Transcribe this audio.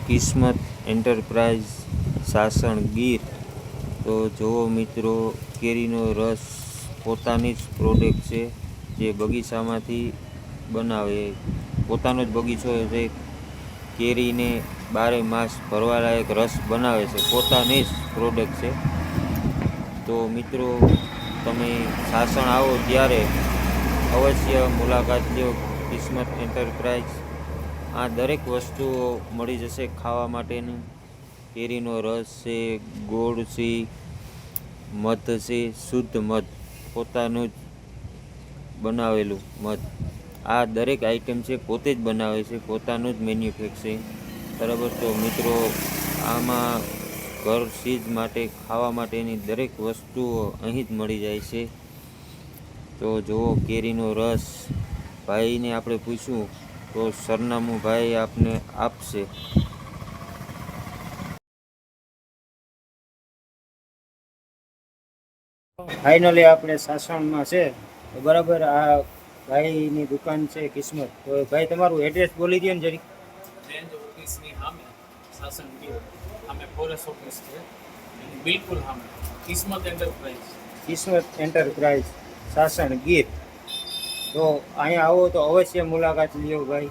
કિસ્મત એન્ટરપ્રાઇઝ સાસણ ગીર. તો જુઓ મિત્રો, કેરીનો રસ પોતાની જ પ્રોડક્ટ છે, જે બગીચામાંથી બનાવે. પોતાનો જ બગીચો છે, કેરીને 12 માસ ભરવાલાયક રસ બનાવે છે, પોતાની જ પ્રોડક્ટ છે. તો મિત્રો, તમે સાસણ આવો ત્યારે અવશ્ય મુલાકાત લો કિસ્મત એન્ટરપ્રાઇઝ. આ દરેક વસ્તુઓ મળી જશે ખાવા માટેની. કેરીનો રસ છે, ગોળ છે, મધ છે, શુદ્ધ મધ, પોતાનું જ બનાવેલું મધ. આ દરેક આઈટમ છે પોતે જ બનાવે છે, પોતાનું જ મેન્યુફેક્ચરિંગ. બરાબર. તો મિત્રો, આમાં ઘર ચીજ માટે ખાવા માટેની દરેક વસ્તુઓ અહીં જ મળી જાય છે. તો જુઓ, કેરીનો રસ. ભાઈને આપણે પૂછ્યું તો સરનામું ભાઈ આપને આપશે. ફાઇનલી આપણે સાસણમાં છે, બરાબર. આ ભાઈની દુકાન છે કિસ્મત. તો ભાઈ, તમારું એડ્રેસ બોલી દો ને જરી. રેન્જ ઓફિસની સામે સાસણ ગીર સામે ફોરેસ્ટ ઓફિસ છે, એની બિલકુલ સામે કિસ્મત એન્ટરપ્રાઇઝ. કિસ્મત એન્ટરપ્રાઇઝ સાસણ ગીર. તો અહીંયા આવો તો અવશ્ય મુલાકાત લ્યો ભાઈ.